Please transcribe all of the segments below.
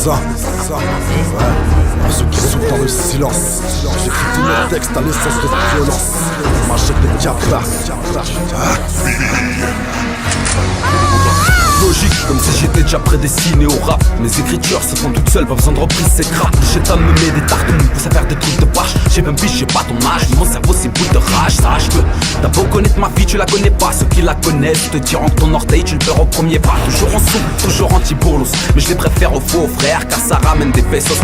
ça. Ouais. Pour ceux qui souffrent dans le silence, j'écris tous mes textes à l'essence de violence. Machette de diabla. Logique, comme si j'étais déjà prédestiné au rap. Mes écritures se font toutes seules, pas besoin de reprise, c'est crap. Le chétan me met des tartes, me pousse à faire des trucs de bâche. J'ai même biche, j'ai pas ton âge, mon cerveau c'est une boule de rage. Sache que t'as beau connaître ma vie, tu la connais pas. Ceux qui la connaissent te diront que ton orteil, tu le perds au premier pas. Toujours en sous, toujours anti-bourlos, mais je les préfère aux faux frères, car ça ramène des pesos.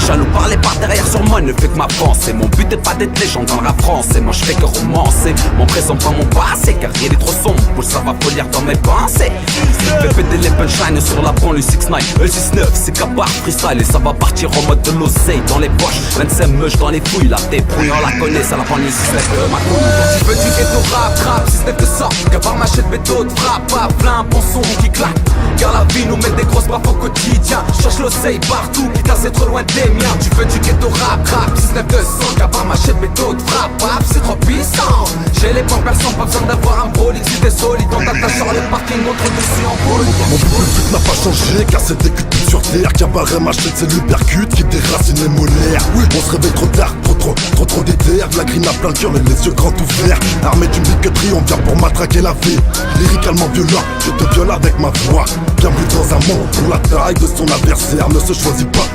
Jaloux parler par derrière sur moi ne fait que m'avancer. Mon but est pas d'être légende dans le rap français, moi je fais que romancer mon présent, pas mon passé, car rien n'est trop sombre pour ça va polir dans mes pensées. Fais péter les punchlines sur la banlieue 6-9 L6-9 c'est capard freestyle et ça va partir en mode de l'oseille dans les poches. 25 meuches dans les fouilles, la débrouille on la connaît, ça la banlieue 6-9 ma couille. Tu veux du ghetto rap, 6-9 de sang. Gavard machette méthode, frappe, pas plein, bon son qui claque. Car la vie nous met des grosses baffes au quotidien. Cherche l'oseille partout, quitte à c'est trop loin des miens. Tu veux du ghetto rap, 6-9 de sang. Gavard machette méthode, frappe, c'est trop puissant. J'ai les points perçants, pas besoin d'avoir un brolic. Si t'es solide, on t'attache sur le parking, notre dessus en boule. Mon but n'a pas changé, car c'est des culs sur terre. Cabaret machette, c'est l'hypercute qui déracine les molaires. Oui, on se réveille trop tard, trop d'éther. La grine à plein le cœur, mais les yeux grands ouverts. Armé d'une biqueterie, on vient pour matraquer la vie. Lyricalement violent, je te viole avec ma voix. Bienvenue dans un monde où la taille de son adversaire ne se choisit pas.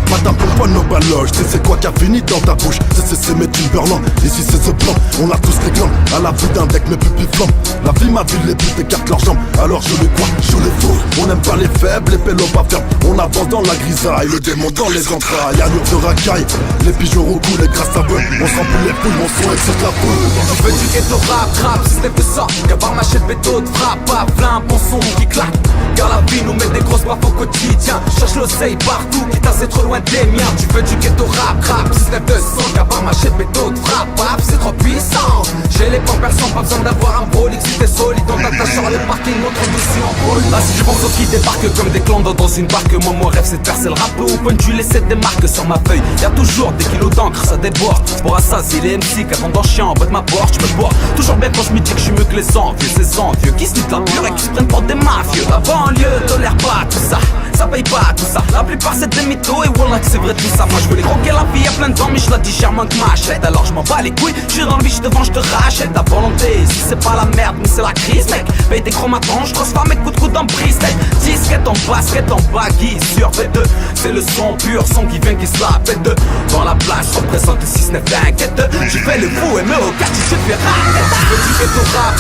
Madame, pourquoi nos baloches? C'est quoi qui a fini dans ta bouche? C'est mes timberlands, ici c'est ce plan. On a tous les glands, à la vue d'un deck mes pupilles flamment. La vie m'a vu, les putes écartent leurs jambes. Alors je les crois, je les fous. On n'aime pas les faibles, les pélos pas fermes. On avance dans la grisaille, le démon dans les entrailles. Allure de racaille, les pigeons recoulent et grâce à eux on se remplit les poules, mon son excite la foule. Je veux du ghetto rap, système de sang. Gavard machette méthode, frappe, pas plein, bon son qui claque. Car la vie nous met des grosses baffes au quotidien. Cherche l'oseille partout, quitte à c'est trop loin des miens. Tu veux du ghetto rap, système de sang. Gavard machette méthode, frappe, c'est trop puissant. J'ai les points perçants, pas besoin d'avoir un brolic. Si t'es solide, on t'attache sur le parking, notre dessus en boule. Là si je pense aux qui débarquent comme des clandos dans une barque. Moi mon rêve c'est de percer le rap au point tu laisser des marques sur ma feuille. Y'a toujours des kilos d'encre, ça déborde. Pour assassiner les MC, qu'attendant chien en bas de ma porte, je me bois. Toujours bien quand je me dis que je suis mieux que les envieux. Ces envieux qui se niquent la pure et qui se prennent pour des mafieux. La banlieue tolère pas tout ça, ça paye pas tout ça. La plupart c'est des mythos et voilà que c'est vrai tout ça. Moi je voulais croquer la vie à plein de temps, mais je la digère moins que machette. Alors je m'en bats les couilles, je suis dans le vide, je te vends, je te rachète. Ta volonté, si c'est pas la merde, mais c'est la crise mec. Paye des chromatons, je transforme mes coups de coude en brisette. Disquette en basket, en baggy, sur V2. C'est le son pur, son qui vient qui se la pète. Dans la place, je représente le 6-9, t'inquiète. J'ai fait le fou et me au quartier, je te fais raquette. Tu veux du ghetto rap,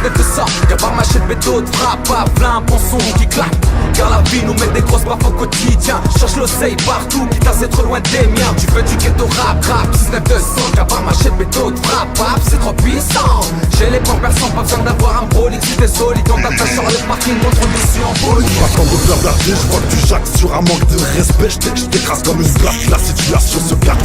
6-9 de ça. Gavard machette méthode, frappe, pas plein, bon son qui claque. Car la vie nous met des grosses baffes au quotidien. Cherche l'oseille partout, quitte à c'est trop loin des miens. Tu veux du ghetto rap, 6-9 de sang. Gavard machette méthode, frappe, c'est trop puissant. J'ai les points perçants, pas besoin d'avoir un brolic. Si t'es solide, on t'attache sur le parking, contre dessus en boule. Pas tant de fleurs d'artier, je vois que tu jacques sur un manque de respect. Je t'écrase comme une glace, la situation se gâte.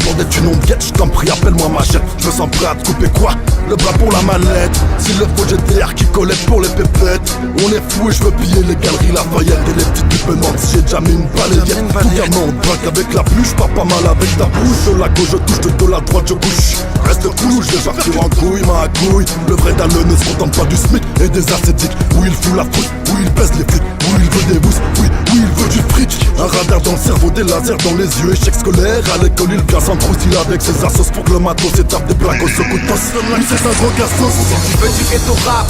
Pour des tunnels de guette, je t'en prie, appelle-moi machette. Je me sens prêt à te couper quoi? Le bras pour la mallette. S'il le faut, j'ai TR qui collecte pour les pépettes. On est fou et je veux piller les galeries Lafayette. Et les petites pipes demandent si j'ai déjà mis une balayette. Tout gamin, on braque avec la pluie, j'pars pas mal avec ta bouche. De la gauche je touche, de la droite je bouge. Reste cool, je vais partir en couille, ma couille. Le vrai dalleux ne se contente pas du SMIC et des ascétiques. Où il fout la fouille, où il baisse les flics, où il veut des bousses, oui, où il veut du fric. Un radar dans le cerveau, des lasers dans les yeux. Échec scolaire, à l'école il vient sans croustille avec ses assos. Pour que le matos s'étape des plaques au coup de tosse. Lui c'est un gros cassos. Tu veux du ghetto rap,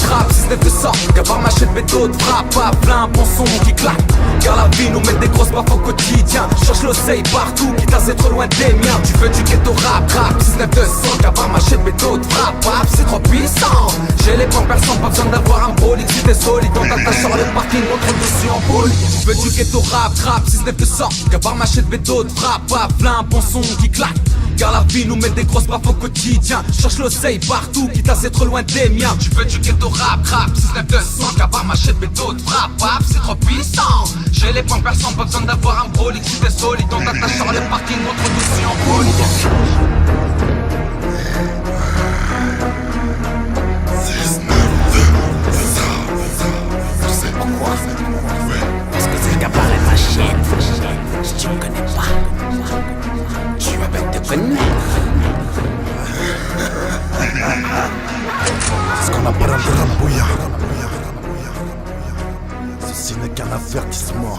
6-9 de sang. Gavard machette méthode, frappe, pas plein, bon son qui claque. Car la vie nous met des grosses baffes au quotidien. Cherche l'oseille partout, quitte à c'est trop loin des miens. Tu veux du ghetto rap, 6-9 de sang. Gavard machette méthode, frappe, c'est trop puissant. J'ai les points perçants, pas besoin d'avoir un brolic. Si t'es solide, on t'attache sur le parking, contre dessus en boule. Tu veux du ghetto rap, 6-9 de sang. Gavard machette méthode, frappe, pas plein, bon son qui claque. Car la vie nous met des grosses baffes au quotidien. Cherche l'oseille partout, quitte à c'est trop loin des miens. Tu veux du ghetto rap, 6-9 de sang. Gavard machette méthode, frappe, c'est trop puissant. J'ai les points perçants, pas besoin d'avoir un brolic. Si t'es solide, on t'attache sur le parking, contre dessus en boule. Parce que c'est le Gavard et machette. Si tu me connais pas, tu vas bien te connaître. C'est ce qu'on appelle un rambouillant. Ceci n'est qu'un avertissement.